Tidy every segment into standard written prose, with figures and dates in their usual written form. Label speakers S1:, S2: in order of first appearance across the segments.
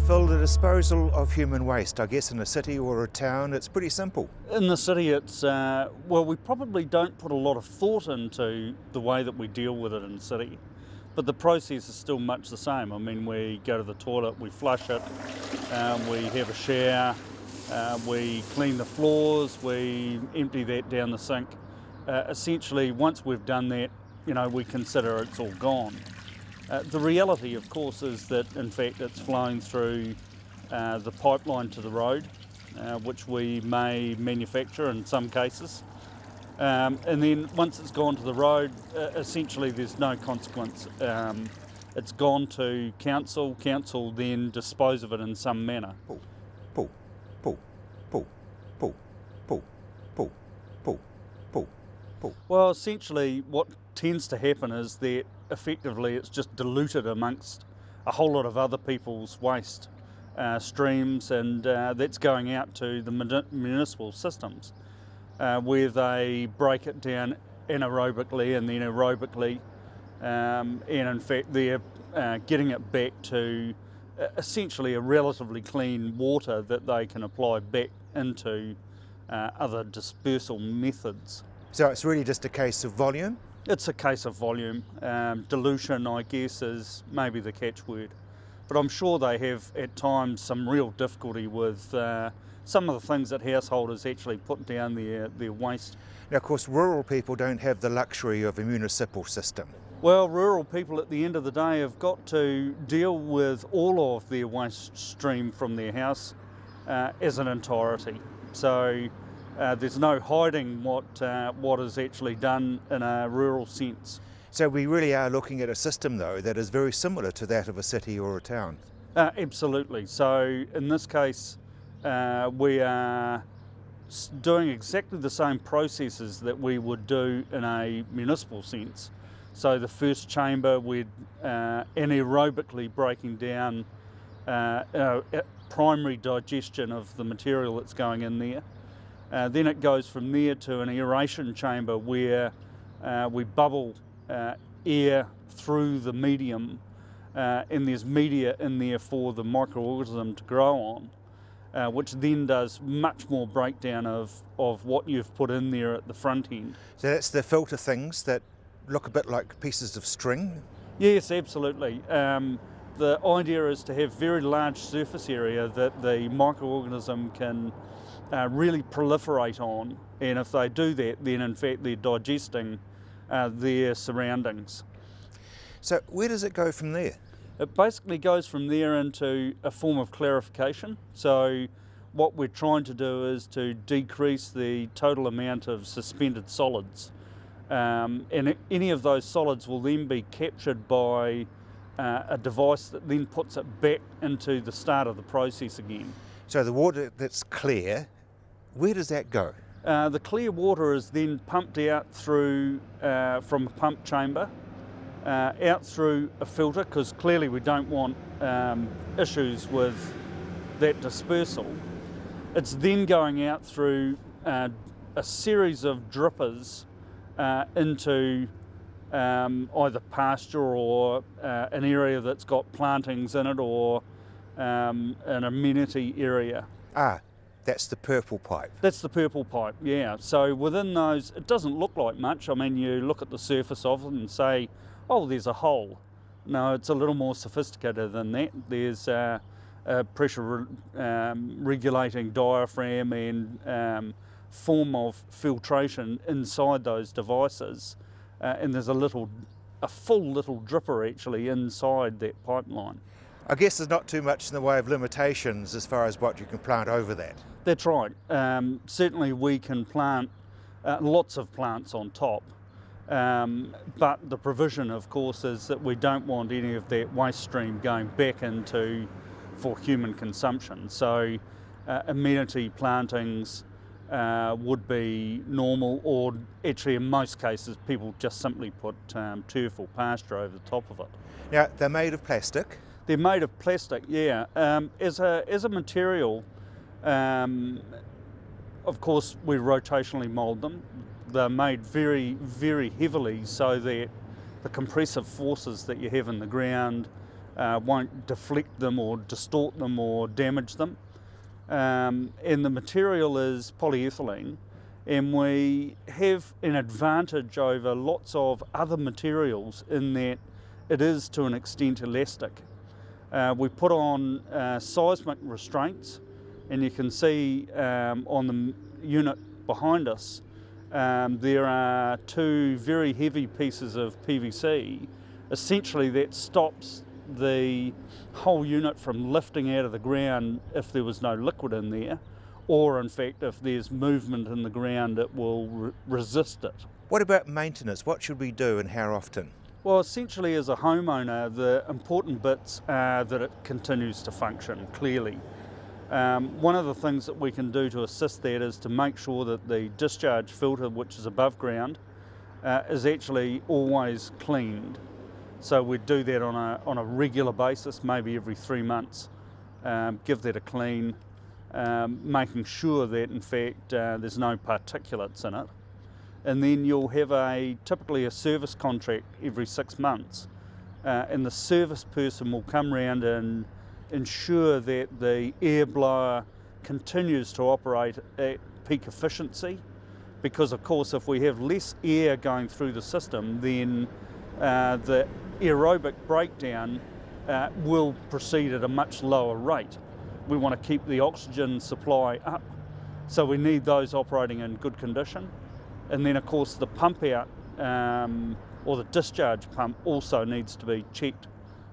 S1: Phil, the disposal of human waste, I guess in a city or a town, it's pretty simple.
S2: In the city, it's, well, we probably don't put a lot of thought into the way that we deal with it in the city, but the process is still much the same. I mean, we go to the toilet, we flush it, we have a shower, we clean the floors, we empty that down the sink. Essentially, once we've done that, you know, we consider it's all gone. The reality, of course, is that in fact it's flowing through the pipeline to the road, which we may manufacture in some cases. And then once it's gone to the road, essentially there's no consequence. It's gone to council, council then dispose of it in some manner.
S1: Pull, pull, pull, pull, pull, pull, pull, pull, pull, pull.
S2: Well, essentially what tends to happen is that effectively it's just diluted amongst a whole lot of other people's waste streams, and that's going out to the municipal systems where they break it down anaerobically and then aerobically, and in fact they're getting it back to essentially a relatively clean water that they can apply back into other dispersal methods.
S1: So it's really just a case of volume?
S2: It's a case of volume. Dilution, I guess, is maybe the catchword. But I'm sure they have at times some real difficulty with some of the things that householders actually put down their waste.
S1: Now, of course, rural people don't have the luxury of a municipal system.
S2: Well, rural people at the end of the day have got to deal with all of their waste stream from their house as an entirety. So there's no hiding what is actually done in a rural sense.
S1: So we really are looking at a system, though, that is very similar to that of a city or a town.
S2: Absolutely. So in this case, we are doing exactly the same processes that we would do in a municipal sense. So the first chamber, we're anaerobically breaking down primary digestion of the material that's going in there. Then it goes from there to an aeration chamber where we bubble air through the medium, and there's media in there for the microorganism to grow on, which then does much more breakdown of what you've put in there at the front end.
S1: So that's the filter things that look a bit like pieces of string?
S2: Yes, absolutely. The idea is to have very large surface area that the microorganism can really proliferate on, and if they do that, then in fact they're digesting their surroundings.
S1: So where does it go from there?
S2: It basically goes from there into a form of clarification. So what we're trying to do is to decrease the total amount of suspended solids, and any of those solids will then be captured by a device that then puts it back into the start of the process again.
S1: So the water that's clear, where does that go?
S2: The clear water is then pumped out through from a pump chamber, out through a filter, because clearly we don't want issues with that dispersal. It's then going out through a series of drippers into either pasture or an area that's got plantings in it, or an amenity area.
S1: Ah, that's the purple pipe.
S2: That's the purple pipe, yeah. So within those, it doesn't look like much. I mean, you look at the surface of it and say, oh, there's a hole. No, it's a little more sophisticated than that. There's a pressure regulating diaphragm and form of filtration inside those devices. And there's a full little dripper actually inside that pipeline.
S1: I guess there's not too much in the way of limitations as far as what you can plant over that.
S2: That's right. Certainly we can plant lots of plants on top, but the provision, of course, is that we don't want any of that waste stream going back for human consumption. So amenity plantings would be normal, or actually in most cases people just simply put turf or pasture over the top of it.
S1: Now, they're made of plastic.
S2: They're made of plastic, yeah. As a material, of course, we rotationally mould them. They're made very, very heavily so that the compressive forces that you have in the ground won't deflect them or distort them or damage them. And the material is polyethylene, and we have an advantage over lots of other materials in that it is to an extent elastic. We put on seismic restraints, and you can see on the unit behind us there are two very heavy pieces of PVC. Essentially that stops the whole unit from lifting out of the ground if there was no liquid in there, or in fact if there's movement in the ground it will resist it.
S1: What about maintenance? What should we do and how often?
S2: Well, essentially as a homeowner, the important bits are that it continues to function clearly. One of the things that we can do to assist that is to make sure that the discharge filter, which is above ground, is actually always cleaned. So we do that on a regular basis, maybe every 3 months. Give that a clean, making sure that in fact there's no particulates in it. And then you'll have typically a service contract every 6 months, and the service person will come round and ensure that the air blower continues to operate at peak efficiency, because of course if we have less air going through the system, then the aerobic breakdown will proceed at a much lower rate. We want to keep the oxygen supply up, so we need those operating in good condition. And then of course the pump out or the discharge pump also needs to be checked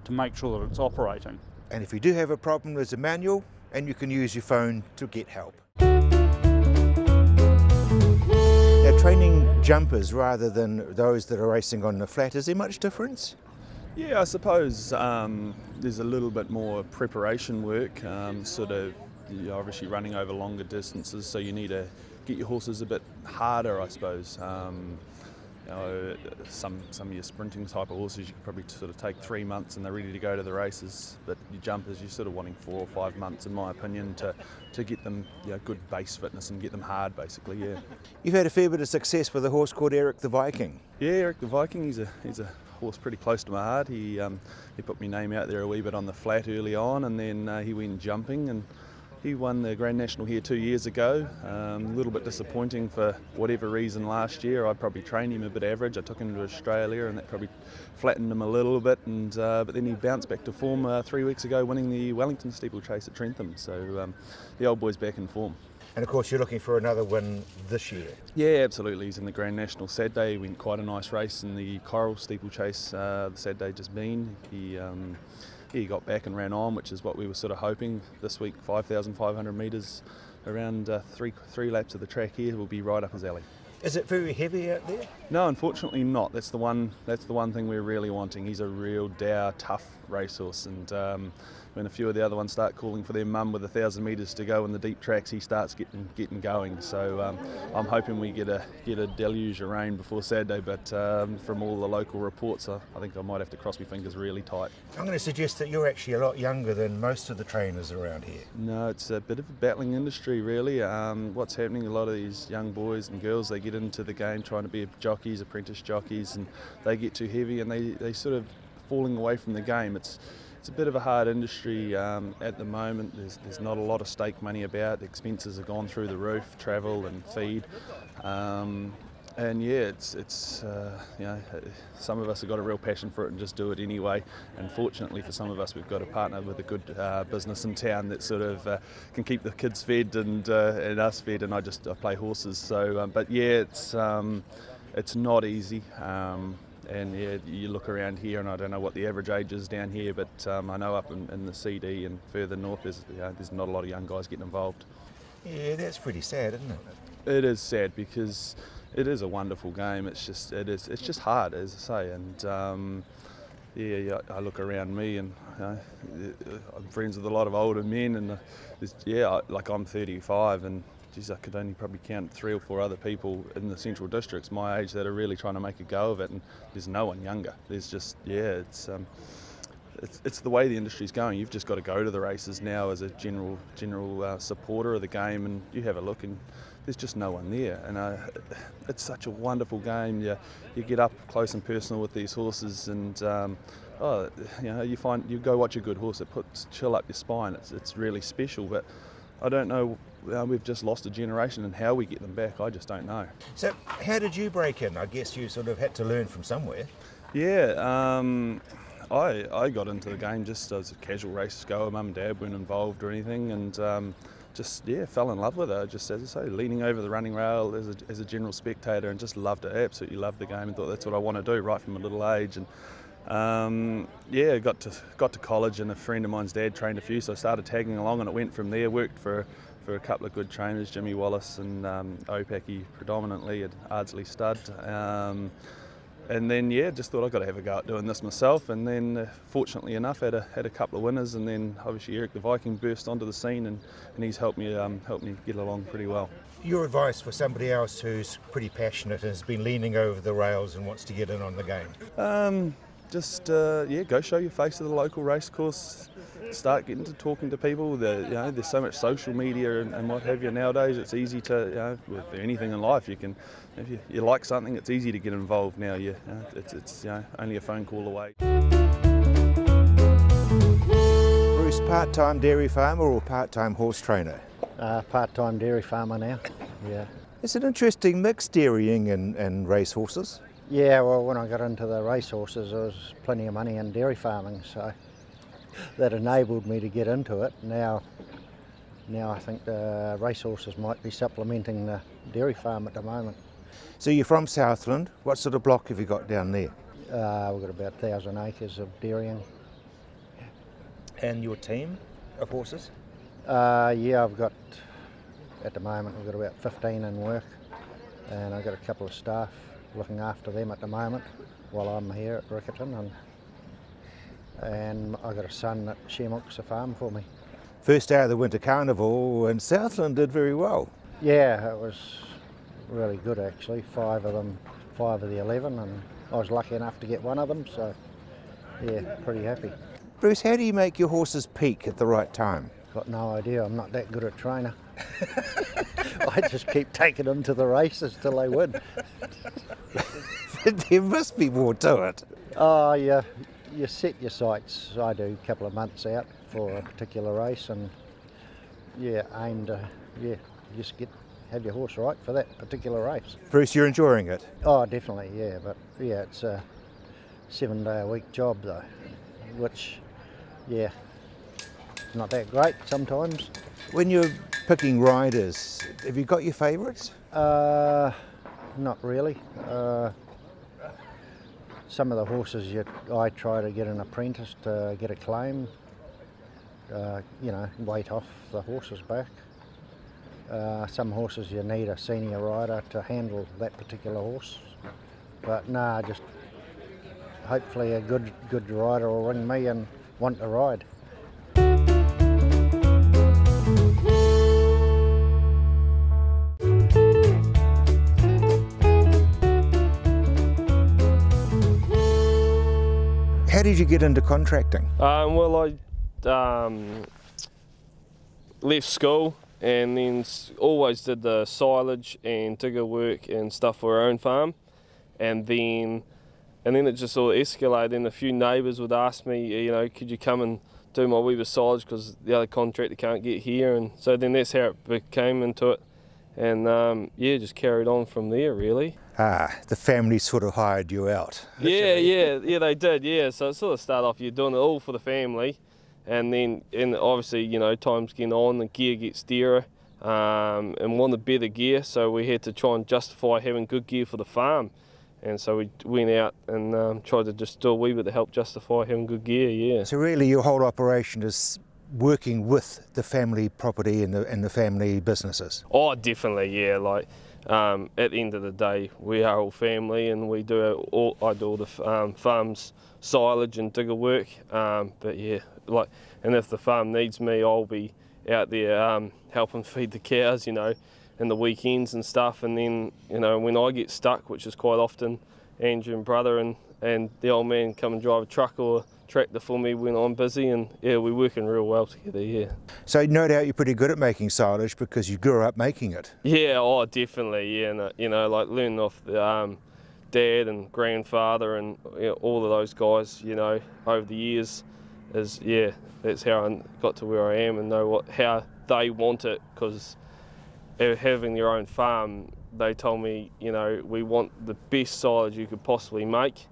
S2: to make sure that it's operating.
S1: And if you do have a problem, there's a manual and you can use your phone to get help. Now, training jumpers rather than those that are racing on the flat, is there much difference?
S3: Yeah, I suppose there's a little bit more preparation work, you're obviously running over longer distances, so you need to get your horses a bit harder, I suppose. Some of your sprinting type of horses you can probably sort of take 3 months and they're ready to go to the races, but your jumpers you're sort of wanting 4 or 5 months in my opinion to get them good base fitness and get them hard basically. Yeah.
S1: You've had a fair bit of success with a horse called Eric the Viking.
S3: Yeah, Eric the Viking, he's a horse pretty close to my heart. He put my name out there a wee bit on the flat early on, and then he went jumping and he won the Grand National here 2 years ago. A little bit disappointing for whatever reason last year. I probably trained him a bit average. I took him to Australia and that probably flattened him a little bit, and but then he bounced back to form 3 weeks ago, winning the Wellington steeplechase at Trentham. So the old boy's back in form.
S1: And of course you're looking for another win this year.
S3: Yeah, absolutely. He's in the Grand National Saturday. He went quite a nice race in the Coral steeplechase the Saturday just been. He got back and ran on, which is what we were sort of hoping. This week 5,500 metres around three laps of the track here will be right up his alley.
S1: Is it very heavy out there?
S3: No, unfortunately not. That's the one thing we're really wanting. He's a real dour, tough racehorse, and when a few of the other ones start calling for their mum with 1,000 metres to go in the deep tracks, he starts getting going. So I'm hoping we get a deluge of rain before Saturday, but from all the local reports, I think I might have to cross my fingers really tight.
S1: I'm going to suggest that you're actually a lot younger than most of the trainers around here.
S3: No, it's a bit of a battling industry really. What's happening, a lot of these young boys and girls, they get into the game trying to be jockeys, apprentice jockeys, and they get too heavy and they sort of falling away from the game. It's a bit of a hard industry at the moment. There's not a lot of stake money about. The expenses have gone through the roof, travel and feed. And yeah, it's some of us have got a real passion for it and just do it anyway. And fortunately for some of us, we've got a partner with a good business in town that sort of can keep the kids fed and us fed. And I play horses. So, but yeah, it's not easy. And yeah, you look around here, and I don't know what the average age is down here, but I know up in the CD and further north, there's not a lot of young guys getting involved.
S1: Yeah, that's pretty sad, isn't it?
S3: It is sad because it is a wonderful game. It's just hard, as I say, and I look around me, and I'm friends with a lot of older men, and I'm 35, and geez, I could only probably count 3 or 4 other people in the Central Districts my age that are really trying to make a go of it, and there's no one younger. There's just, it's the way the industry's going. You've just got to go to the races now as a general supporter of the game, and you have a look, and there's just no one there. And it's such a wonderful game. You get up close and personal with these horses, and you go watch a good horse. It puts chill up your spine. It's really special. But I don't know. We've just lost a generation, and how we get them back, I just don't know.
S1: So how did you break in? I guess you sort of had to learn from somewhere.
S3: Yeah, I got into the game just as a casual race goer. Mum and Dad weren't involved or anything, and fell in love with it. Just, as I say, leaning over the running rail as a general spectator, and just loved it. Absolutely loved the game, and thought that's what I want to do right from a little age. And got to college, and a friend of mine's dad trained a few, so I started tagging along, and it went from there. Worked for a couple of good trainers, Jimmy Wallace and Opaki predominantly at Ardsley Stud. And then just thought I've got to have a go at doing this myself, and then fortunately enough had a couple of winners, and then obviously Eric the Viking burst onto the scene, and he's helped me get along pretty well.
S1: Your advice for somebody else who's pretty passionate and has been leaning over the rails and wants to get in on the game?
S3: Go show your face at the local racecourse. Start getting to talking to people. There's so much social media and what have you nowadays. It's easy to, with anything in life, you can, if you like something, it's easy to get involved now. It's only a phone call away.
S1: Bruce, part-time dairy farmer or part-time horse trainer?
S4: Part-time dairy farmer now, yeah.
S1: It's an interesting mix, dairying and race horses.
S4: Yeah, well, when I got into the race horses, there was plenty of money in dairy farming, so that enabled me to get into it. Now I think the race horses might be supplementing the dairy farm at the moment.
S1: So you're from Southland. What sort of block have you got down there?
S4: We've got about 1,000 acres of dairying.
S1: And your team of horses?
S4: I've got, at the moment, we've got about 15 in work, and I've got a couple of staff looking after them at the moment while I'm here at Riccarton, and I've got a son that shemooks a farm for me.
S1: First day of the Winter Carnival, and Southland did very well.
S4: Yeah, it was really good actually. 5 of the 11, and I was lucky enough to get one of them, so yeah, pretty happy.
S1: Bruce, how do you make your horses peak at the right time?
S4: Got no idea, I'm not that good a trainer. I just keep taking them to the races till they win.
S1: There must be more to it.
S4: Oh, yeah, you set your sights. I do a couple of months out for a particular race, and aim to just have your horse right for that particular race.
S1: Bruce, you're enjoying it?
S4: Oh, definitely, yeah, but yeah, it's a 7-day-a-week job though, which, yeah, not that great sometimes.
S1: When you're picking riders, have you got your favourites?
S4: Not really. Some of the horses I try to get an apprentice to get a claim, weight off the horse's back. Some horses you need a senior rider to handle that particular horse. But just hopefully a good rider will ring me and want to ride.
S1: How did you get into contracting?
S5: I left school and then always did the silage and digger work and stuff for our own farm, and then it just all escalated, and a few neighbours would ask me, could you come and do my wee bit of silage because the other contractor can't get here, and so then that's how it came into it, and just carried on from there really.
S1: The family sort of hired you out.
S5: Yeah, they did, yeah. So it sort of started off, you're doing it all for the family, and obviously, time's getting on, the gear gets dearer, and wanted better gear, so we had to try and justify having good gear for the farm. And so we went out and tried to just do a wee bit to help justify having good gear, yeah.
S1: So really your whole operation is working with the family property and the family businesses?
S5: Oh, definitely, yeah. At the end of the day, we are all family, and I do all the farm's silage and digger work. But yeah, and if the farm needs me, I'll be out there helping feed the cows, in the weekends and stuff. And then, when I get stuck, which is quite often, Andrew and brother and the old man come and drive a truck or tractor for me when I'm busy, and yeah, we're working real well together, yeah.
S1: So no doubt you're pretty good at making silage because you grew up making it.
S5: Yeah, oh, definitely, yeah, and, you know, like learning off the dad and grandfather and all of those guys, you know, over the years is, yeah, that's how I got to where I am and know how they want it, because having their own farm, they told me, you know, we want the best silage you could possibly make,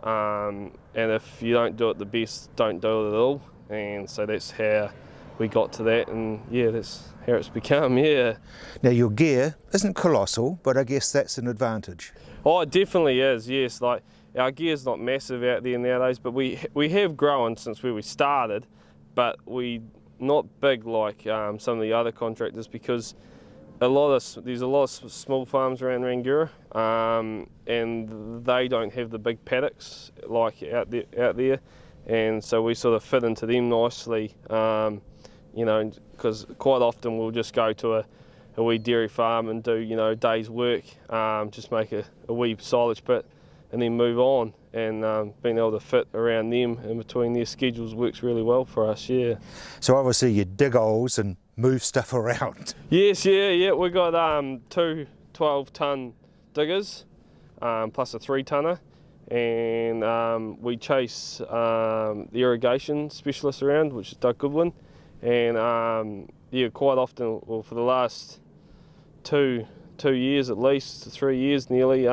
S5: and if you don't do it the best, don't do it at all. And so that's how we got to that, and yeah, that's how it's become, yeah.
S1: Now your gear isn't colossal, but I guess that's an advantage.
S5: Oh, it definitely is, yes. Like, our gear's not massive out there nowadays, but we have grown since where we started, but we not big like some of the other contractors, because there's a lot of small farms around Rangiora, and they don't have the big paddocks like out there, and so we sort of fit into them nicely, you know, because quite often we'll just go to a wee dairy farm and do, you know, day's work, just make a wee silage pit and then move on, and being able to fit around them and between their schedules works really well for us, yeah.
S1: So obviously you dig holes and move stuff around.
S5: Yes, yeah, we got two 12-ton diggers plus a 3-tonner, and we chase the irrigation specialist around, which is Doug Goodwin, and yeah, quite often, well, for the last two years at least, 3 years nearly,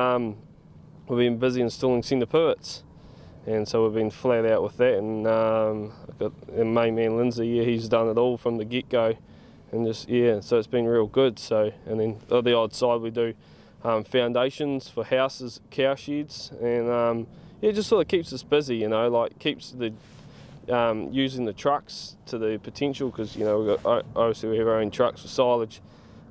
S5: we've been busy installing centre pivots, and so we've been flat out with that, and I've got the main man Lindsay, yeah, he's done it all from the get-go, and just, yeah, so it's been real good. So, and then on the odd side we do foundations for houses, cow sheds, and yeah, it just sort of keeps us busy, you know, like keeps the using the trucks to the potential, because, you know, we've got, obviously we have our own trucks for silage,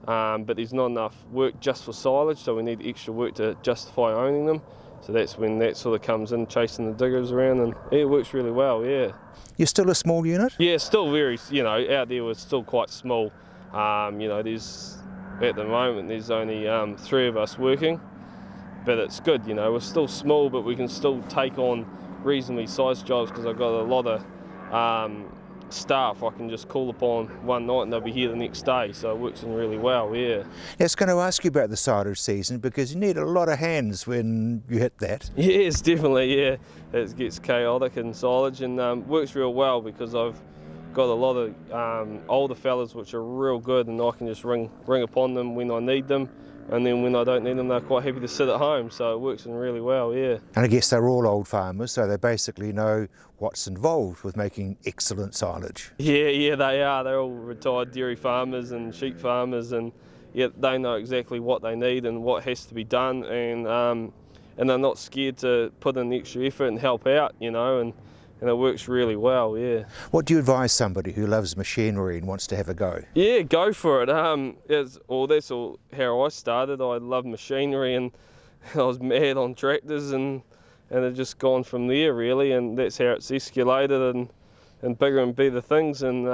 S5: but there's not enough work just for silage, so we need extra work to justify owning them. So that's when that sort of comes in, chasing the diggers around, and yeah, it works really well, yeah.
S1: You're still a small unit?
S5: Yeah, still very, you know, out there we're still quite small. You know, at the moment there's only 3 of us working, but it's good, you know, we're still small, but we can still take on reasonably sized jobs, because I've got a lot of staff I can just call upon one night and they'll be here the next day, so it works in really well, yeah.
S1: I was going to ask you about the silage season, because you need a lot of hands when you hit that.
S5: Yes, definitely, yeah. It gets chaotic in silage, and works real well because I've got a lot of older fellas which are real good, and I can just ring upon them when I need them, and then when I don't need them they're quite happy to sit at home, so it works in really well, yeah.
S1: And I guess they're all old farmers, so they basically know what's involved with making excellent silage.
S5: Yeah, they are. They're all retired dairy farmers and sheep farmers, and yeah, they know exactly what they need and what has to be done, and they're not scared to put in the extra effort and help out, you know, and it works really well, yeah.
S1: What do you advise somebody who loves machinery and wants to have a go?
S5: Yeah, go for it. That's all how I started. I loved machinery, and I was mad on tractors, and it's just gone from there really, and that's how it's escalated and bigger and better things, and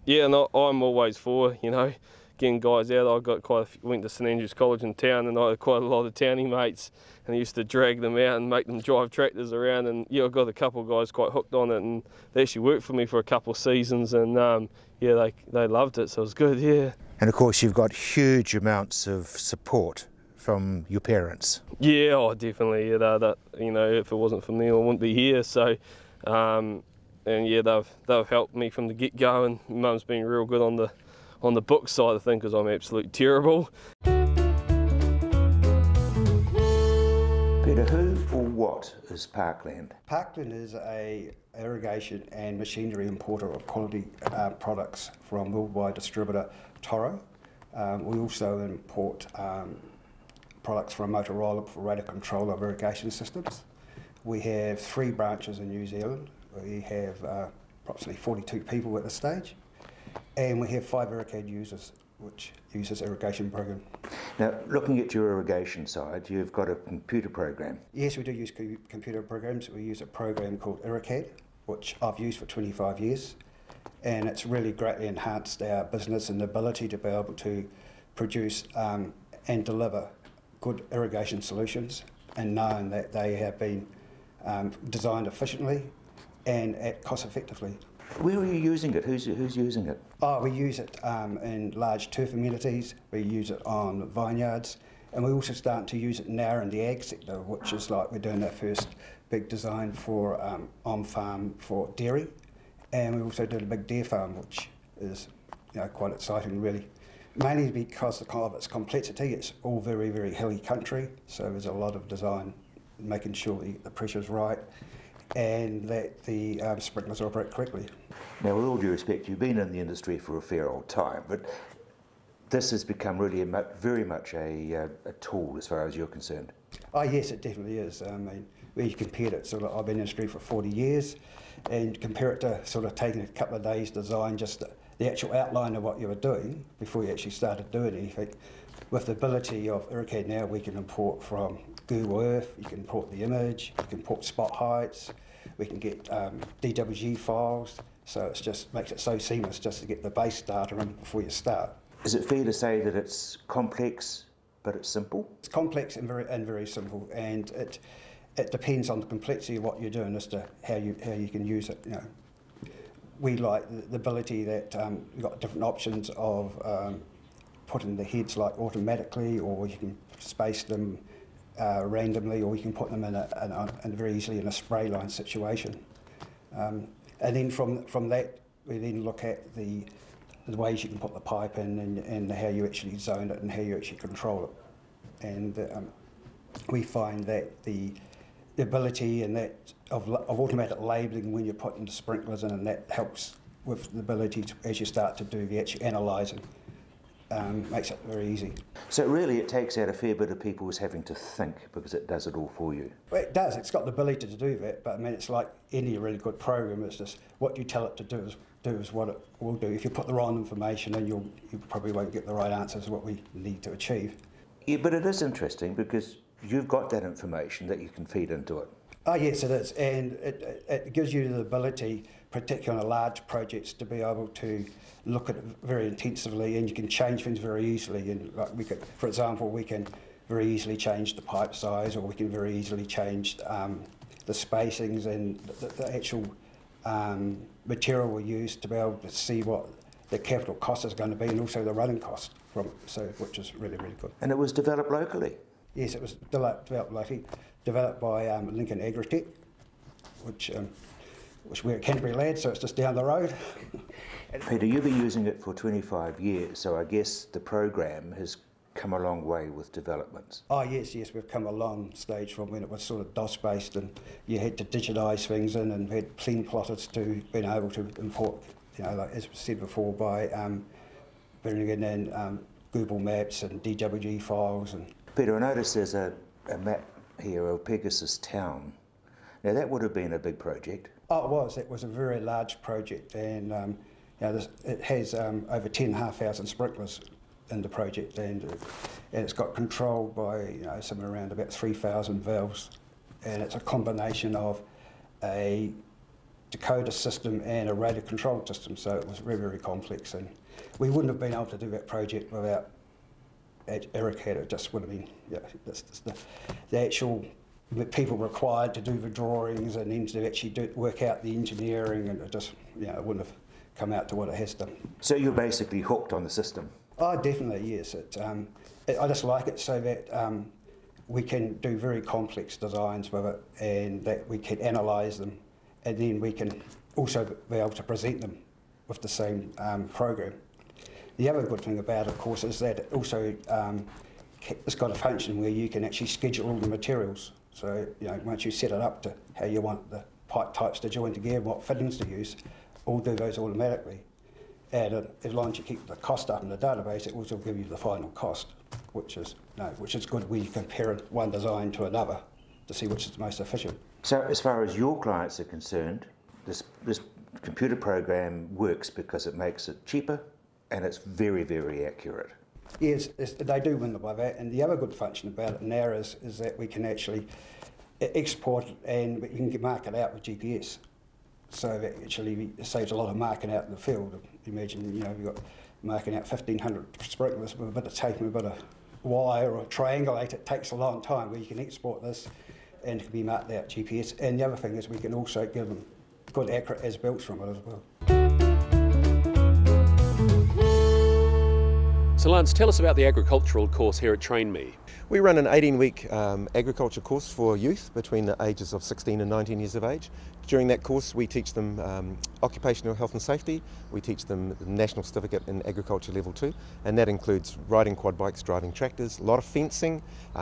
S5: yeah, and I'm always for, you know, getting guys out. I got went to St Andrews College in town, and I had quite a lot of townie mates, and I used to drag them out and make them drive tractors around, and yeah, I got a couple of guys quite hooked on it, and they actually worked for me for a couple of seasons, and yeah, they loved it, so it was good, yeah.
S1: And of course you've got huge amounts of support from your parents.
S5: Yeah, oh, definitely, yeah, you know, if it wasn't for them I wouldn't be here, so and yeah, they've helped me from the get-go, and Mum's been real good on the book side of things, because I'm absolutely terrible.
S1: Peter, who or what is Parkland?
S6: Parkland is a irrigation and machinery importer of quality products from worldwide distributor Toro. We also import products from Motorola for radar control of irrigation systems. We have 3 branches in New Zealand. We have approximately 42 people at this stage, and we have 5 irrigation users, which uses irrigation program.
S1: Now, looking at your irrigation side, you've got a computer program.
S6: Yes, we do use computer programs. We use a program called IrriCAD, which I've used for 25 years, and it's really greatly enhanced our business and the ability to be able to produce and deliver good irrigation solutions, and knowing that they have been designed efficiently and cost effectively.
S7: Where are you using it? Who's using it?
S6: Oh, we use it in large turf amenities, we use it on vineyards, and we also start to use it now in the ag sector, which is like we're doing our first big design for on-farm for dairy, and we also did a big deer farm, which is quite exciting really. Mainly because of its complexity, it's all very, very hilly country, so there's a lot of design, making sure the pressure's right, and that the sprinklers operate correctly.
S7: Now, with all due respect, you've been in the industry for a fair old time, but this has become really very much a tool as far as you're concerned.
S6: Oh yes, it definitely is. I mean, when you compare it, sort of, I've been in the industry for 40 years, and compare it to sort of taking a couple of days to design just the actual outline of what you were doing before you actually started doing anything. With the ability of EuroCAD now, we can import from Google Earth, you can import the image, you can import spot heights, we can get DWG files, so it just makes it so seamless just to get the base data in before you start.
S7: Is it fair to say that it's complex, but it's simple?
S6: It's complex and very simple, and it depends on the complexity of what you're doing as to how you can use it. We like the ability that you've got different options of putting the heads like automatically, or you can space them randomly, or you can put them in very easily in a spray line situation. And then from that, we then look at the ways you can put the pipe in, and how you actually zone it and how you actually control it. And we find that the ability and that of automatic labelling when you're putting the sprinklers in, and that helps with the ability to, as you start to do the actual analysing, makes it very easy.
S7: So really it takes out a fair bit of people's having to think, because it does it all for you.
S6: Well, it does, it's got the ability to do that, but I mean it's like any really good program, it's just what you tell it to do is what it will do. If you put the wrong information in, you probably won't get the right answers what we need to achieve.
S7: Yeah, but it is interesting because you've got that information that you can feed into it.
S6: Oh yes, it is, and it gives you the ability, particularly on large projects, to be able to look at it very intensively, and you can change things very easily. And like for example, we can very easily change the pipe size, or we can very easily change the spacings and the actual material we use to be able to see what the capital cost is going to be, and also the running cost from it, so which is really good.
S7: And it was developed locally?
S6: Yes, it was developed locally, developed by Lincoln Agritech, which we're at Canterbury Lad, so it's just down the road.
S7: Peter, you've been using it for 25 years, so I guess the program has come a long way with developments.
S6: Oh yes, we've come a long stage from when it was sort of DOS-based, and you had to digitise things in, and we had plane plotters to being able to import, like as was said before, by bringing in Google Maps and DWG files. And
S7: Peter, I noticed there's a map here of Pegasus Town. Now that would have been a big project.
S6: Oh, it was. It was a very large project, and it has over 10,500 sprinklers in the project, and it's got controlled by somewhere around about 3,000 valves, and it's a combination of a decoder system and a radio control system, so it was very complex, and we wouldn't have been able to do that project without EuroCAD. It just would have been the actual people required to do the drawings, and then to actually work out the engineering, and it just it wouldn't have come out to what it has done.
S7: So you're basically hooked on the system?
S6: Oh, definitely, yes. I just like it so that we can do very complex designs with it, and that we can analyse them, and then we can also be able to present them with the same program. The other good thing about it, of course, is that it also it's got a function where you can actually schedule all the materials. So once you set it up to how you want the pipe types to join together, what fittings to use, all do those automatically. And as long as you keep the cost up in the database, it will also give you the final cost, which is good when you compare one design to another to see which is the most efficient.
S7: So as far as your clients are concerned, this computer program works because it makes it cheaper and it's very accurate.
S6: Yes, they do win by that, and the other good function about it now is that we can actually export it, and we can mark it out with GPS. So that actually saves a lot of marking out in the field. Imagine, you've got marking out 1,500 sprinklers with a bit of tape and a bit of wire or triangulate. It takes a long time, where you can export this and it can be marked out GPS. And the other thing is we can also give them good accurate as-built from it as well.
S8: So Lance, tell us about the agricultural course here at Train Me.
S1: We run an 18-week agriculture course for youth between the ages of 16 and 19 years of age. During that course we teach them occupational health and safety, we teach them the National Certificate in Agriculture Level 2, and that includes riding quad bikes, driving tractors, a lot of fencing,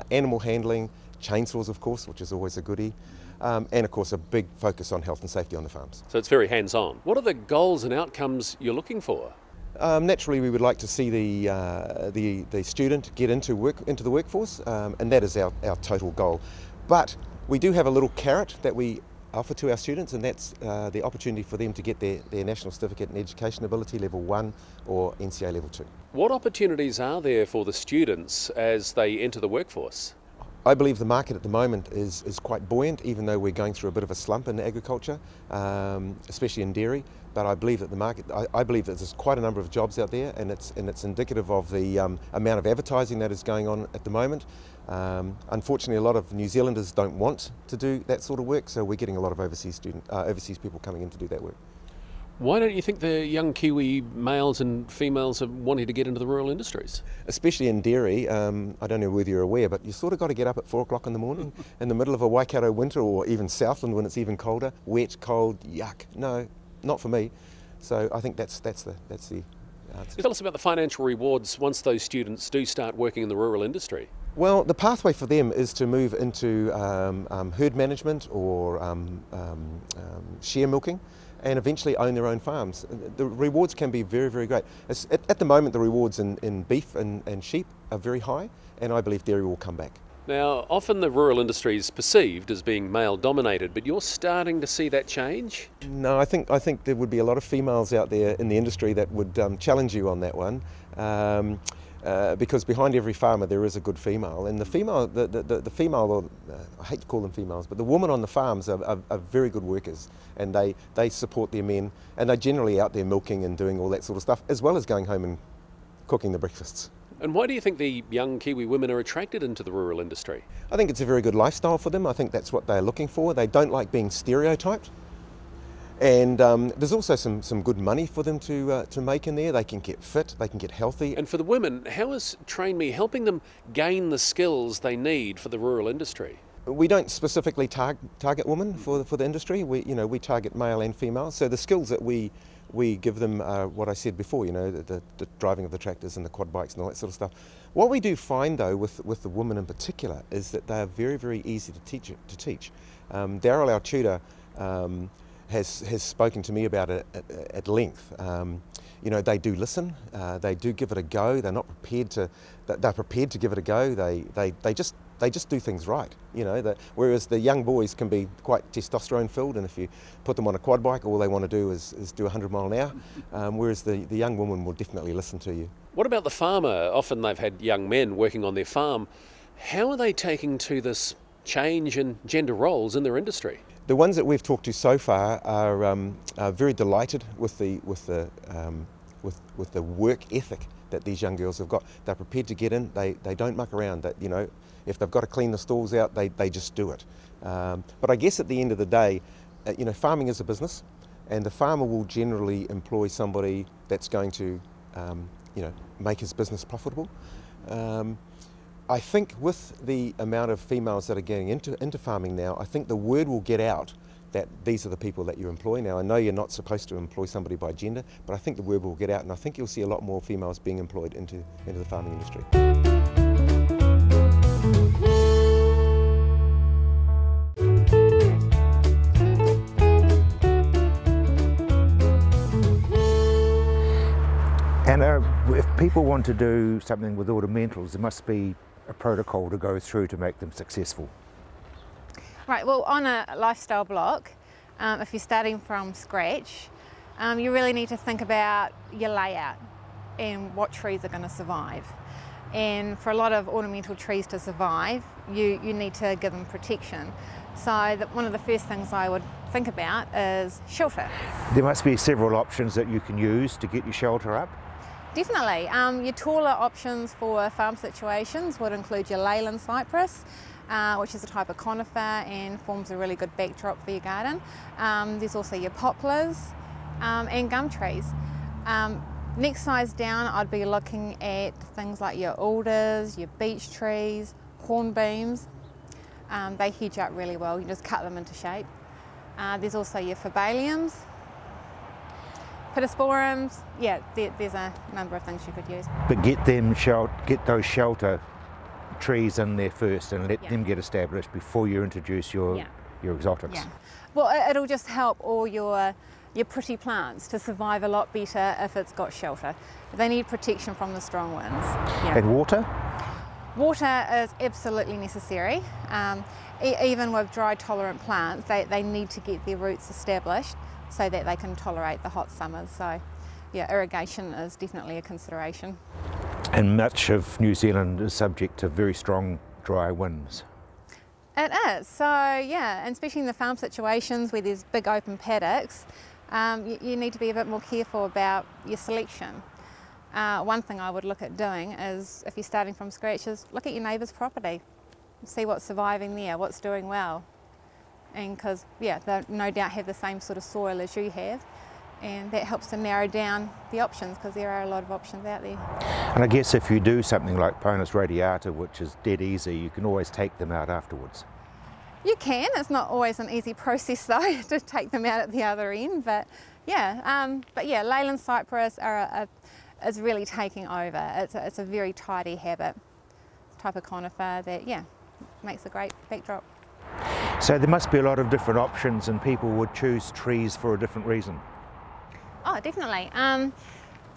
S1: animal handling, chainsaws of course, which is always a goodie, and of course a big focus on health and safety on the farms.
S8: So it's very hands-on. What are the goals and outcomes you're looking for?
S1: Naturally, we would like to see the student get into the workforce, and that is our total goal. But we do have a little carrot that we offer to our students, and that's the opportunity for them to get their National Certificate in Education Ability Level 1 or NCA Level 2.
S8: What opportunities are there for the students as they enter the workforce?
S1: I believe the market at the moment is quite buoyant, even though we're going through a bit of a slump in agriculture, especially in dairy. But I believe that the market, I believe that there's quite a number of jobs out there, and it's indicative of the amount of advertising that is going on at the moment. Unfortunately, a lot of New Zealanders don't want to do that sort of work, so we're getting a lot of overseas people coming in to do that work.
S8: Why don't you think the young Kiwi males and females are wanting to get into the rural industries?
S1: Especially in dairy, I don't know whether you're aware, but you sort of got to get up at 4 o'clock in the morning in the middle of a Waikato winter, or even Southland when it's even colder, wet, cold, yuck. No, not for me. So I think that's the answer.
S8: Tell us about the financial rewards once those students do start working in the rural industry.
S1: Well, the pathway for them is to move into herd management or share milking, and eventually own their own farms. The rewards can be very, very great. At the moment, the rewards in beef and sheep are very high, and I believe dairy will come back.
S8: Now, often the rural industry is perceived as being male-dominated, but you're starting to see that change?
S1: No, I think there would be a lot of females out there in the industry that would challenge you on that one. Because behind every farmer there is a good female, and the female, I hate to call them females, but the women on the farms are very good workers, and they support their men, and they're generally out there milking and doing all that sort of stuff, as well as going home and cooking the breakfasts.
S8: And why do you think the young Kiwi women are attracted into the rural industry?
S1: I think it's a very good lifestyle for them. I think that's what they're looking for. They don't like being stereotyped. And there's also some good money for them to make in there. They can get fit, they can get healthy.
S8: And for the women, how is Train Me helping them gain the skills they need for the rural industry?
S1: We don't specifically target women for the industry. We target male and female. So the skills that we give them are what I said before. The driving of the tractors and the quad bikes and all that sort of stuff. What we do find though with the women in particular is that they are very, very easy to teach. Daryl, our tutor, has spoken to me about it at length. They do listen, they do give it a go. They're not prepared to. They're prepared to give it a go. They just do things right. Whereas the young boys can be quite testosterone filled, and if you put them on a quad bike, all they want to do is do 100 mile an hour. Whereas the young woman will definitely listen to you.
S8: What about the farmer? Often they've had young men working on their farm. How are they taking to this change in gender roles in their industry?
S1: The ones that we've talked to so far are very delighted with the work ethic that these young girls have got. They're prepared to get in. They don't muck around. That if they've got to clean the stalls out, they just do it. But I guess at the end of the day, farming is a business, and the farmer will generally employ somebody that's going to make his business profitable. I think with the amount of females that are getting into farming now, I think the word will get out that these are the people that you employ. Now, I know you're not supposed to employ somebody by gender, but I think the word will get out, and I think you'll see a lot more females being employed into the farming industry.
S7: And if people want to do something with ornamentals, there must be a protocol to go through to make them successful.
S9: Right, well, on a lifestyle block, if you're starting from scratch, you really need to think about your layout and what trees are going to survive. And for a lot of ornamental trees to survive, you need to give them protection. So one of the first things I would think about is shelter.
S7: There must be several options that you can use to get your shelter up.
S9: Definitely. Your taller options for farm situations would include your leyland cypress. which is a type of conifer and forms a really good backdrop for your garden. There's also your poplars and gum trees. Next size down, I'd be looking at things like your alders, your beech trees, hornbeams. They hedge up really well. You just cut them into shape. There's also your phibaliums, pittosporums. Yeah, there's a number of things you could use.
S7: But get those shelter trees in there first and let them get established before you introduce your exotics.
S9: Yeah. Well, it'll just help all your pretty plants to survive a lot better if it's got shelter. They need protection from the strong winds. Yeah.
S7: And water?
S9: Water is absolutely necessary. Even with dry tolerant plants, they need to get their roots established so that they can tolerate the hot summers. So yeah, irrigation is definitely a consideration.
S7: And much of New Zealand is subject to very strong dry winds.
S9: It is, so yeah, and especially in the farm situations where there's big open paddocks, you need to be a bit more careful about your selection. One thing I would look at doing is, if you're starting from scratch, is look at your neighbour's property, see what's surviving there, what's doing well. And because, yeah, they no doubt have the same sort of soil as you have, and that helps to narrow down the options, because there are a lot of options out there.
S7: And I guess if you do something like Ponus radiata, which is dead easy, you can always take them out afterwards.
S9: You can. It's not always an easy process though to take them out at the other end, but yeah, Leyland cypress is really taking over. It's a very tidy habit, type of conifer that makes a great backdrop.
S7: So there must be a lot of different options, and people would choose trees for a different reason.
S9: Oh, definitely.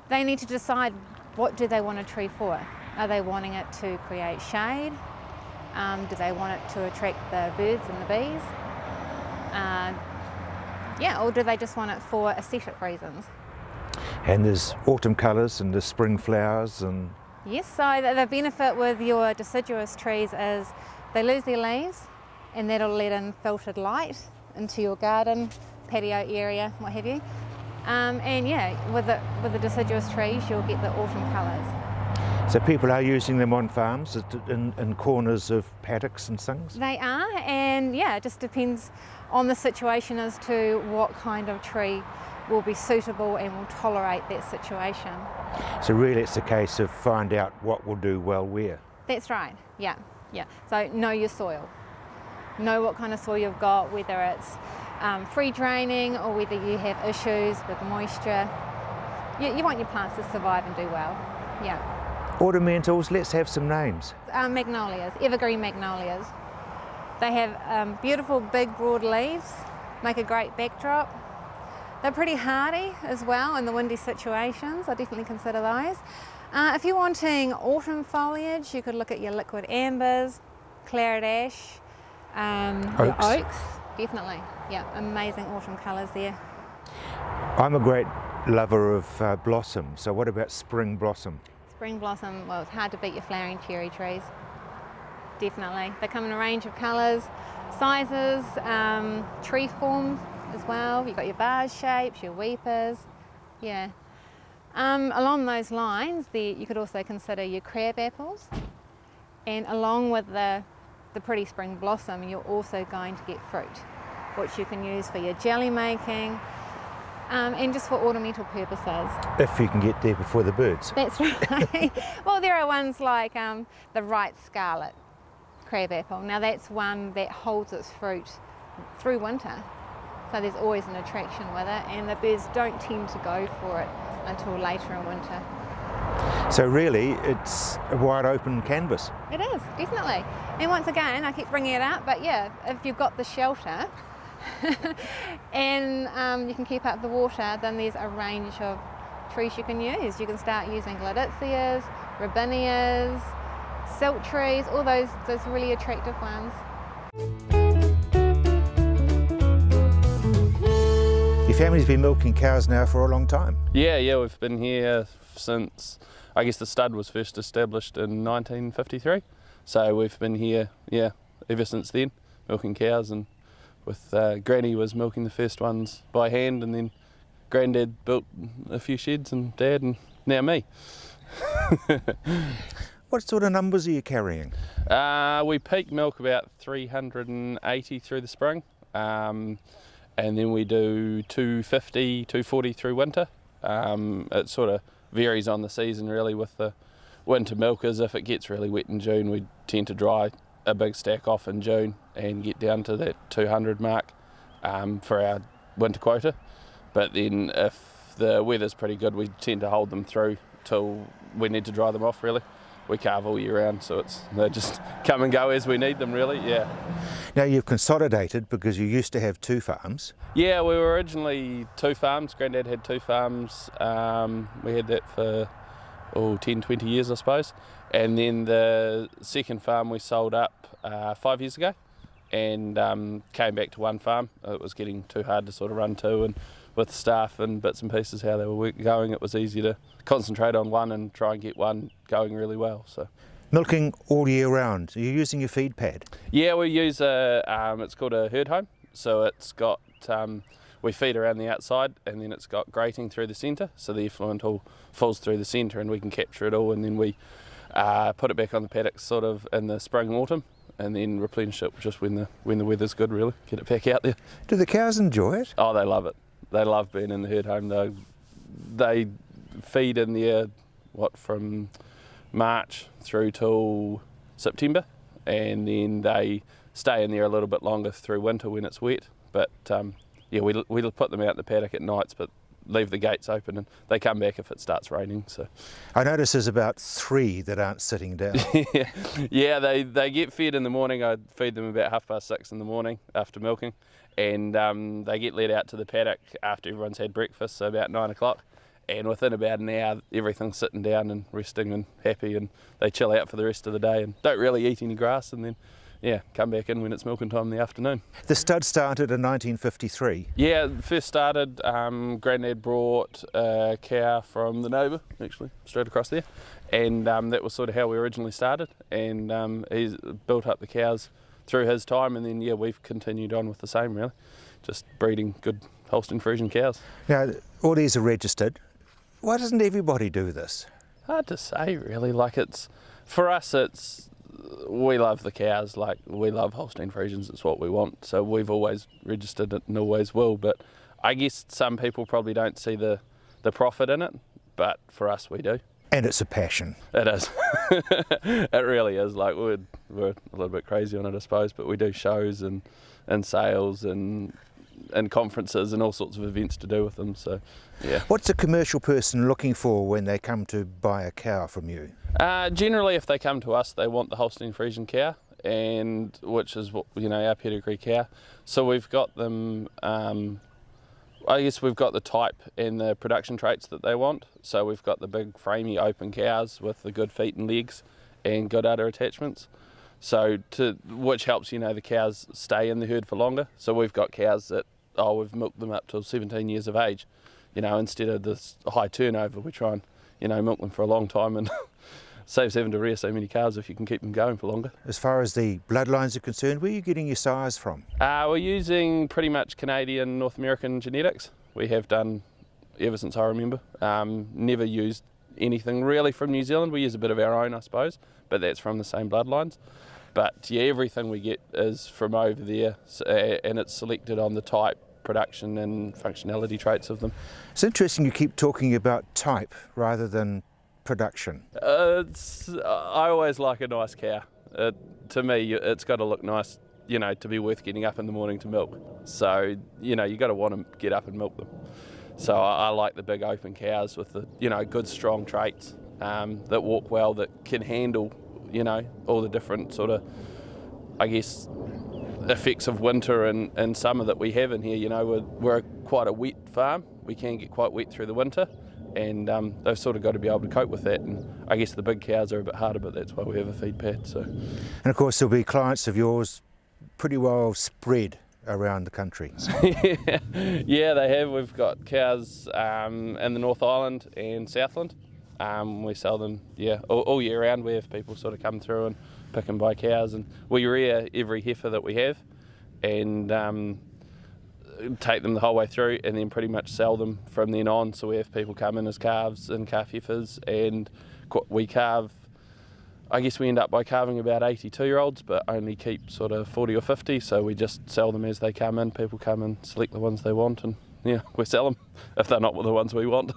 S9: They need to decide, what do they want a tree for? Are they wanting it to create shade? Do they want it to attract the birds and the bees? Or do they just want it for aesthetic reasons?
S7: And there's autumn colours and there's spring flowers and...
S9: Yes, so the benefit with your deciduous trees is they lose their leaves, and that'll let in filtered light into your garden, patio area, what have you. With the deciduous trees, you'll get the autumn colours.
S7: So people are using them on farms in corners of paddocks and things?
S9: They are, and it just depends on the situation as to what kind of tree will be suitable and will tolerate that situation.
S7: So really it's a case of find out what will do well where?
S9: That's right, yeah. So know your soil. Know what kind of soil you've got, whether it's free draining or whether you have issues with moisture. You want your plants to survive and do well,
S7: Ornamentals, let's have some names.
S9: Magnolias, evergreen magnolias. They have beautiful big broad leaves, make a great backdrop. They're pretty hardy as well in the windy situations. I definitely consider those. If you're wanting autumn foliage, you could look at your liquid ambers, claret ash, your oaks, definitely. Yeah, amazing autumn colours there.
S7: I'm a great lover of blossom, so what about spring blossom?
S9: Spring blossom, well, it's hard to beat your flowering cherry trees. Definitely. They come in a range of colours, sizes, tree forms as well. You've got your vase shapes, your weepers, along those lines, you could also consider your crab apples, and along with the pretty spring blossom, you're also going to get fruit, which you can use for your jelly making, and just for ornamental purposes.
S7: If you can get there before the birds.
S9: That's right. Well, there are ones like the Right Scarlet crab apple. Now that's one that holds its fruit through winter, so there's always an attraction with it, and the birds don't tend to go for it until later in winter.
S7: So really, it's a wide open canvas.
S9: It is, definitely. And once again, I keep bringing it up, but if you've got the shelter and you can keep up the water, then there's a range of trees you can use. You can start using gladitzias, robineas, silk trees, all those really attractive ones.
S7: Your family's been milking cows now for a long time?
S5: Yeah, we've been here since, I guess the stud was first established in 1953. So we've been here, ever since then, milking cows, and with Granny was milking the first ones by hand, and then Granddad built a few sheds, and Dad, and now me.
S10: What sort of numbers are you carrying?
S5: We peak milk about 380 through the spring, and then we do 250, 240 through winter. It sort of varies on the season really with the winter milkers. If it gets really wet in June, we tend to dry a big stack off in June and get down to that 200 mark for our winter quota. But then if the weather's pretty good, we tend to hold them through till we need to dry them off really. We calve all year round, so they just come and go as we need them really, yeah.
S10: Now you've consolidated because you used to have 2 farms.
S5: Yeah, we were originally 2 farms. Grandad had 2 farms. We had that for 10, 20 years I suppose. And then the second farm we sold up 5 years ago and came back to 1 farm. It was getting too hard to sort of run 2, and with staff and bits and pieces how they were going, it was easy to concentrate on 1 and try and get 1 going really well. So,
S10: milking all year round. Are you using your feed pad?
S5: Yeah, we use it's called a herd home. So it's got, we feed around the outside and then it's got grating through the centre, so the effluent all falls through the centre and we can capture it all, and then we put it back on the paddocks sort of in the spring and autumn, and then replenish it just when the weather's good really, get it back out there.
S10: Do the cows enjoy it?
S5: Oh, they love it. They love being in the herd home. They feed in there, from March through till September, and then they stay in there a little bit longer through winter when it's wet. But yeah, we'll put them out in the paddock at nights, but leave the gates open and they come back if it starts raining. So
S10: I notice there's about 3 that aren't sitting down.
S5: Yeah, they get fed in the morning. I feed them about 6:30 in the morning after milking, and they get led out to the paddock after everyone's had breakfast, so about 9 o'clock. And within about an hour, everything's sitting down and resting and happy, and they chill out for the rest of the day and don't really eat any grass, and then, yeah, come back in when it's milking time in the afternoon.
S10: The stud started in 1953?
S5: Yeah, first started, Grandad brought a cow from the neighbour, actually, straight across there, and that was sort of how we originally started, and he's built up the cows through his time, and then, yeah, we've continued on with the same, really, just breeding good Holstein Friesian cows.
S10: Now, all these are registered. Why doesn't everybody do this?
S5: Hard to say, really. Like, for us, we love the cows. Like, we love Holstein Friesians. It's what we want. So we've always registered it and always will. But I guess some people probably don't see the profit in it. But for us, we do.
S10: And it's a passion.
S5: It is. It really is. Like, we're a little bit crazy on it, I suppose. But we do shows and sales and conferences and all sorts of events to do with them, so yeah.
S10: What's a commercial person looking for when they come to buy a cow from you?
S5: Generally, if they come to us, they want the Holstein Friesian cow, and which is our pedigree cow. So we've got them. I guess we've got the type and the production traits that they want. So we've got the big framey open cows with the good feet and legs and good udder attachments. So which helps the cows stay in the herd for longer. So we've got cows that we've milked them up till 17 years of age. Instead of this high turnover, we try and milk them for a long time, and saves having to rear so many cows if you can keep them going for longer.
S10: As far as the bloodlines are concerned, where are you getting your sires from?
S5: We're using pretty much Canadian, North American genetics. We have done ever since I remember. Never used anything really from New Zealand. We use a bit of our own, I suppose, but that's from the same bloodlines. But yeah, everything we get is from over there, and it's selected on the type, production and functionality traits of them.
S10: It's interesting you keep talking about type rather than production.
S5: I always like a nice cow. To me, it's got to look nice, to be worth getting up in the morning to milk. So, you got to want to get up and milk them. So I like the big open cows with the, good strong traits that walk well, that can handle, all the different sort of, I guess, effects of winter and summer that we have in here. We're quite a wet farm. We can get quite wet through the winter, and they've sort of got to be able to cope with that. And I guess the big cows are a bit harder, but that's why we have a feed pad. So,
S10: and of course there'll be clients of yours pretty well spread around the country.
S5: Yeah, they have. We've got cows in the North Island and Southland. We sell them, all year round. We have people sort of come through and pick and buy cows, and we rear every heifer that we have, and take them the whole way through, and then pretty much sell them from then on. So we have people come in as calves and calf heifers, and we calve
S3: I guess we end up by carving about 82-year-olds, but only keep sort of 40 or 50, so we just sell them as they come in. People come and select the ones they want, and yeah, we sell them if they're not the ones we want.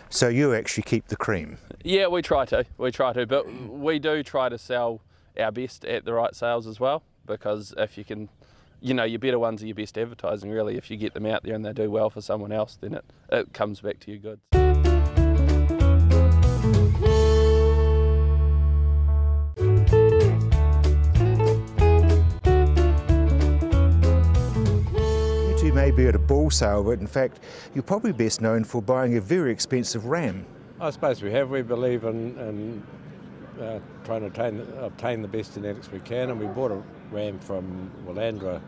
S10: So you actually keep the cream?
S3: Yeah, we try to, but we do try to sell our best at the right sales as well, because if you can, you know, your better ones are your best advertising really. If you get them out there and they do well for someone else, then it comes back to you good.
S10: You may be at a bull sale, but in fact you're probably best known for buying a very expensive ram.
S11: I suppose we have. We believe in trying to obtain the best genetics we can, and we bought a ram from Willandra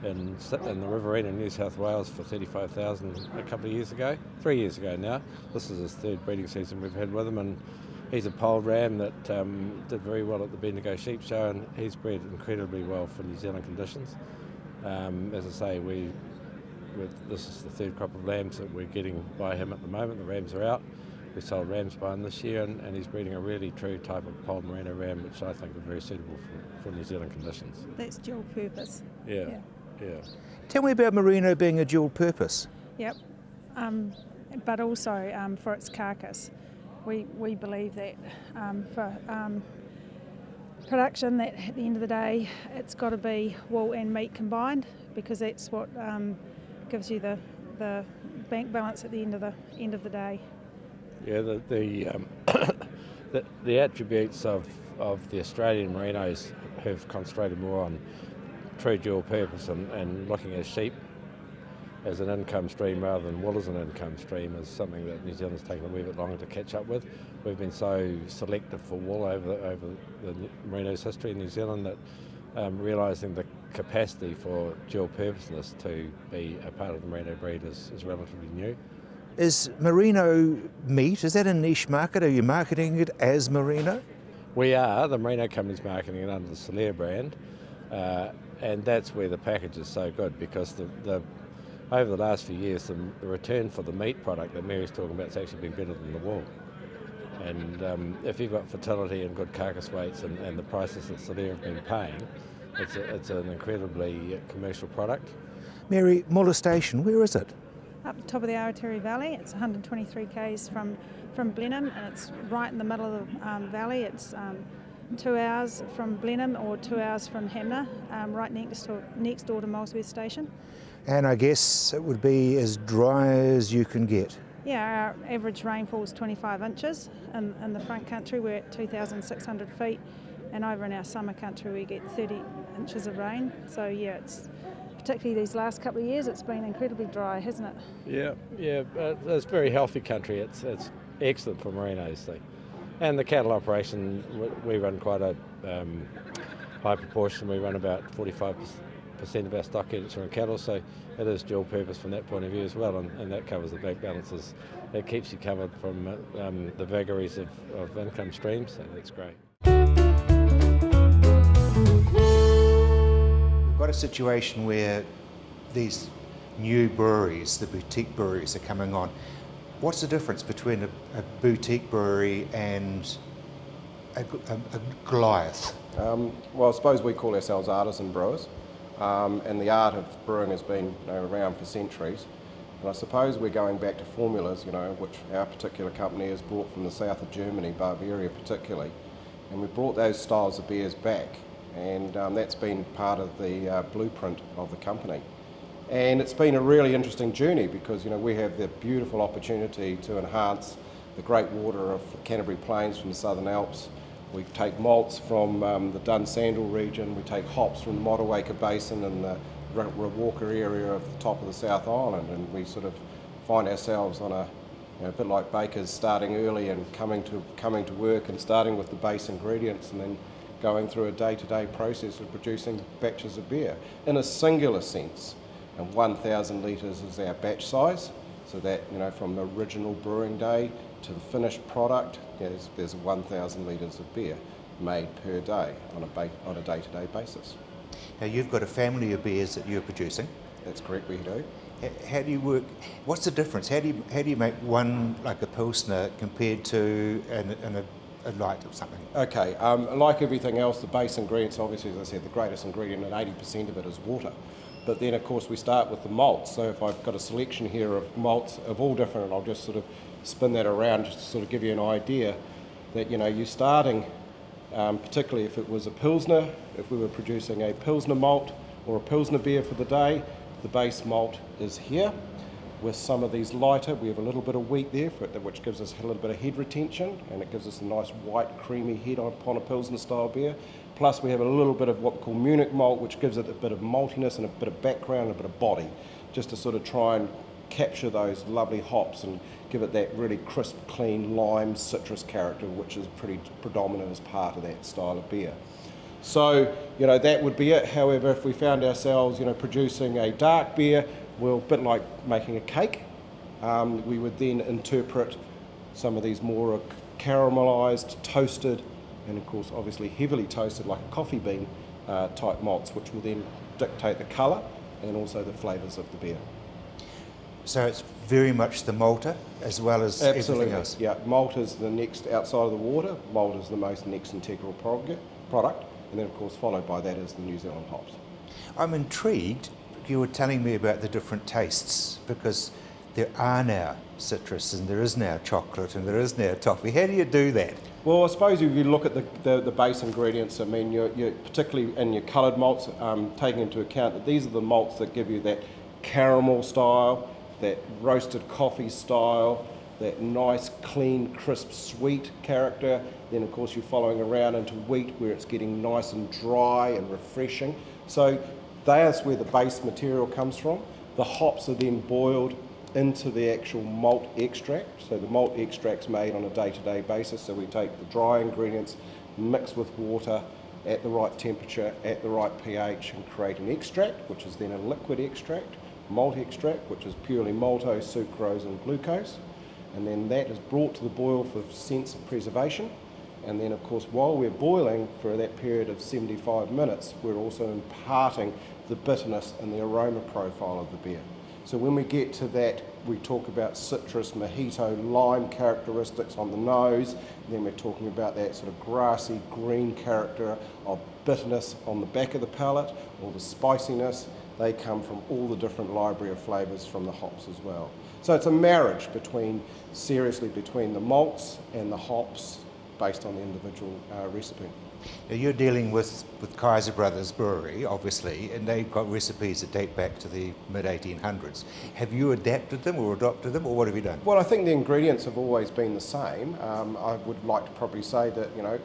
S11: in the Riverina in New South Wales for $35,000 a couple of years ago, 3 years ago now. This is his third breeding season we've had with him, and he's a polled ram that did very well at the Bendigo Sheep Show, and he's bred incredibly well for New Zealand conditions. As I say, this is the third crop of lambs that we're getting by him at the moment. The rams are out. We sold rams by him this year, and he's breeding a really true type of polled merino ram, which I think are very suitable for New Zealand conditions.
S12: That's dual purpose.
S11: Yeah.
S10: Tell me about merino being a dual purpose.
S12: Yep, but also for its carcass. We believe that for production, that at the end of the day it's got to be wool and meat combined, because that's what gives you the bank balance at the end of the day.
S11: Yeah, the attributes of the Australian merinos have concentrated more on true dual purpose and looking at sheep as an income stream rather than wool as an income stream is something that New Zealand's taken a wee bit longer to catch up with. We've been so selective for wool over the merino's history in New Zealand that realising the capacity for dual purposeness to be a part of the merino breed is relatively new.
S10: Is merino meat, is that a niche market? Are you marketing it as merino?
S11: We are. The merino company's marketing it under the Solaire brand, and that's where the package is so good, because over the last few years the return for the meat product that Mary's talking about has actually been better than the wool. And if you've got fertility and good carcass weights and the prices that Solaire have been paying, it's an incredibly commercial product.
S10: Mary, molestation, where is it?
S12: Up the top of the Awatere Valley. It's 123 k's from Blenheim, and it's right in the middle of the valley. It's 2 hours from Blenheim or 2 hours from Hamner, right next door to Molesworth Station.
S10: And I guess it would be as dry as you can get.
S12: Yeah, our average rainfall is 25 inches. In the front country we're at 2,600 feet, and over in our summer country we get 30 inches of rain. So yeah, it's particularly these last couple of years it's been incredibly dry, hasn't it?
S11: Yeah, it's a very healthy country. It's excellent for merinos. And the cattle operation, we run quite a high proportion. We run about 45% of our stock units are in cattle, so it is dual purpose from that point of view as well, and that covers the bank balances. It keeps you covered from the vagaries of income streams, so that's great.
S10: We've got a situation where these new breweries, the boutique breweries, are coming on. What's the difference between a boutique brewery and a Goliath?
S13: Well, I suppose we call ourselves artisan brewers, and the art of brewing has been around for centuries. And I suppose we're going back to formulas, which our particular company has brought from the south of Germany, Bavaria particularly, and we brought those styles of beers back, and that's been part of the blueprint of the company. And it's been a really interesting journey because we have the beautiful opportunity to enhance the great water of the Canterbury Plains from the Southern Alps. We take malts from the Dunsandel region, we take hops from the Motueka Basin and the Walker area of the top of the South Island, and we sort of find ourselves on a bit like bakers, starting early and coming to work and starting with the base ingredients and then going through a day-to-day process of producing batches of beer in a singular sense. And 1,000 litres is our batch size, so that from the original brewing day to the finished product, there's 1,000 litres of beer made per day on a day-to-day basis.
S10: Now you've got a family of beers that you're producing.
S13: That's correct, we do.
S10: How do you work? What's the difference? How do you make one like a Pilsner compared to a a light or something?
S13: Okay, like everything else, the base ingredients, obviously, as I said, the greatest ingredient, and 80% of it is water. But then, of course, we start with the malts. So if I've got a selection here of malts of all different, and I'll just sort of spin that around just to sort of give you an idea that, you know, you're starting, particularly if it was a Pilsner, if we were producing a Pilsner malt or a Pilsner beer for the day, the base malt is here. With some of these lighter, we have a little bit of wheat there, which gives us a little bit of head retention, and it gives us a nice white creamy head upon a Pilsner style beer. Plus we have a little bit of what we call Munich malt, which gives it a bit of maltiness and a bit of background and a bit of body, just to sort of try and capture those lovely hops and give it that really crisp, clean lime citrus character, which is pretty predominant as part of that style of beer. So, you know, that would be it. However, if we found ourselves, you know, producing a dark beer, well, a bit like making a cake, we would then interpret some of these more caramelised, toasted, and of course obviously heavily toasted like a coffee bean type malts, which will then dictate the colour and also the flavours of the beer.
S10: So it's very much the malter as well as everything else?
S13: Yeah, malt is the next outside of the water, malt is the most next integral product, and then of course followed by that is the New Zealand hops.
S10: I'm intrigued. You were telling me about the different tastes, because there are now citrus and there is now chocolate and there is now toffee. How do you do that?
S13: Well, I suppose if you look at the base ingredients, I mean, you're particularly in your coloured malts, taking into account that these are the malts that give you that caramel style, that roasted coffee style, that nice, clean, crisp, sweet character. Then, of course, you're following around into wheat where it's getting nice and dry and refreshing. So that's where the base material comes from. The hops are then boiled into the actual malt extract. So the malt extract's made on a day-to-day basis. So we take the dry ingredients, mix with water at the right temperature, at the right pH, and create an extract, which is then a liquid extract, malt extract, which is purely maltose, sucrose, and glucose. And then that is brought to the boil for sense of preservation. And then, of course, while we're boiling for that period of 75 minutes, we're also imparting the bitterness and the aroma profile of the beer. So when we get to that, we talk about citrus, mojito, lime characteristics on the nose, and then we're talking about that sort of grassy green character of bitterness on the back of the palate, or the spiciness. They come from all the different library of flavours from the hops as well. So it's a marriage between the malts and the hops based on the individual recipe.
S10: Now you're dealing with Kaiser Brothers Brewery, obviously, and they've got recipes that date back to the mid-1800s. Have you adapted them or adopted them, or what have you done?
S13: Well, I think the ingredients have always been the same. I would like to probably say that, you know,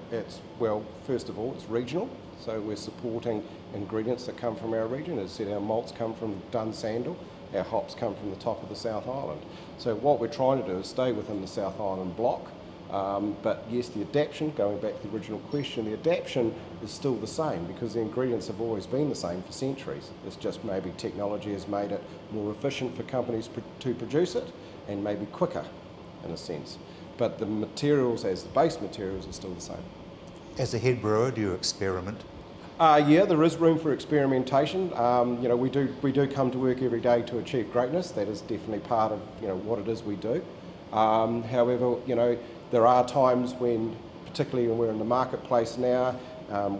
S13: first of all, it's regional. So we're supporting ingredients that come from our region. As I said, our malts come from Dunsandel, our hops come from the top of the South Island. So what we're trying to do is stay within the South Island block. But yes, the adaptation, going back to the original question, the adaptation is still the same because the ingredients have always been the same for centuries. It's just maybe technology has made it more efficient for companies to produce it and maybe quicker in a sense. But the materials, as the base materials, are still the same.
S10: As a head brewer, do you experiment?
S13: Yeah, there is room for experimentation. You know, we do come to work every day to achieve greatness. That is definitely part of, you know, what it is we do. However, you know, there are times when, particularly when we're in the marketplace now,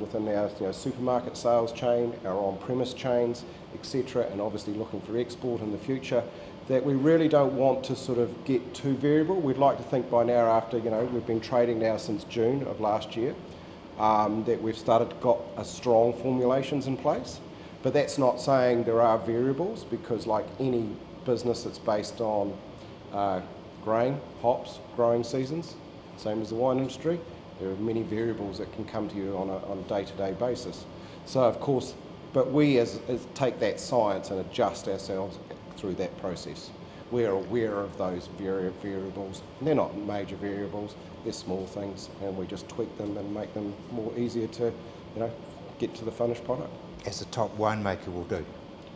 S13: within our, you know, supermarket sales chain, our on-premise chains, etc., and obviously looking for export in the future, that we really don't want to sort of get too variable. We'd like to think by now, after, you know, we've been trading now since June of last year, that we've got a strong formulations in place. But that's not saying there are variables, because like any business that's based on grain, hops, growing seasons, same as the wine industry, there are many variables that can come to you on a day-to-day basis. So of course, but we as take that science and adjust ourselves through that process. We're aware of those variables. They're not major variables, they're small things, and we just tweak them and make them more easier to, you know, get to the finished product.
S10: As a top winemaker will do.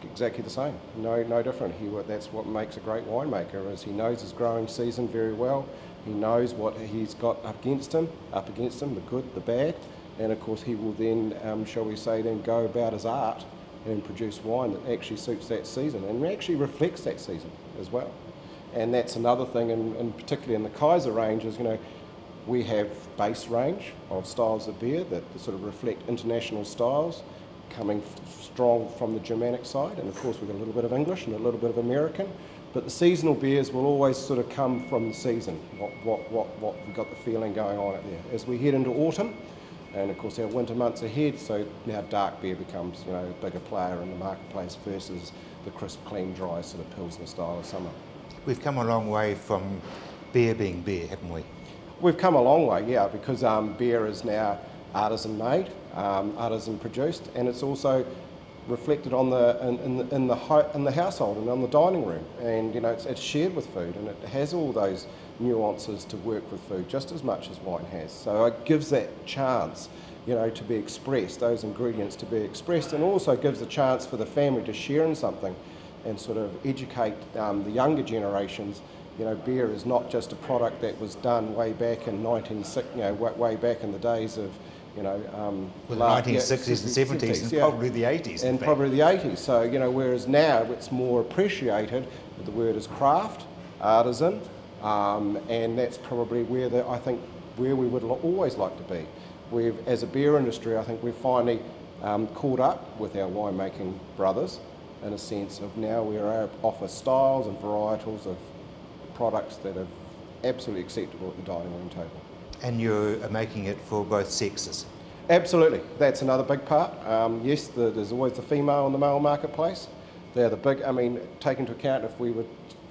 S13: Exactly the same, no different. That's what makes a great winemaker, is he knows his growing season very well. He knows what he's got up against him, the good, the bad, and of course he will then, shall we say, then go about his art and produce wine that actually suits that season and actually reflects that season as well. And that's another thing, and particularly in the Kaiser range, is, you know, We have base range of styles of beer that sort of reflect international styles, coming strong from the Germanic side, and of course we've got a little bit of English and a little bit of American, but the seasonal beers will always sort of come from the season, what we've got the feeling going on out there. As we head into autumn, and of course our winter months ahead, so now dark beer becomes, you know, a bigger player in the marketplace versus the crisp, clean, dry sort of Pilsner style of summer.
S10: We've come a long way from beer being beer, haven't we?
S13: We've come a long way, yeah, because beer is now artisan made, artisan produced, and it's also reflected on in the household and on the dining room, and you know it's shared with food, and it has all those nuances to work with food just as much as wine has. So it gives that chance, you know, to be expressed, those ingredients to be expressed, and also gives the chance for the family to share in something and sort of educate the younger generations. You know, beer is not just a product that was done way back in way back in the days of, you know,
S10: the 1960s and 70s, and probably the 80s.
S13: And probably the 80s. So, you know, whereas now it's more appreciated. The word is craft, artisan, and that's probably where I think where we would always like to be. As a beer industry, I think we've finally caught up with our winemaking brothers in a sense of now we are able to offer styles and varietals of products that are absolutely acceptable at the dining room table.
S10: And you're making it for both sexes?
S13: Absolutely, that's another big part. Yes, there's always the female and the male marketplace. They're the big, I mean, take into account if we would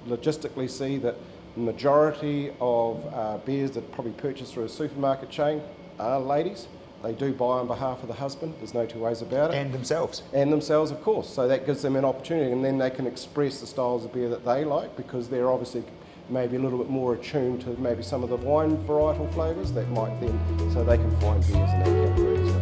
S13: logistically see that the majority of beers that are probably purchased through a supermarket chain are ladies. They do buy on behalf of the husband, there's no two ways about it.
S10: And themselves.
S13: And themselves, of course. So that gives them an opportunity, and then they can express the styles of beer that they like, because they're obviously maybe a little bit more attuned to maybe some of the wine varietal flavours that might then, so they can find beers in that category as well.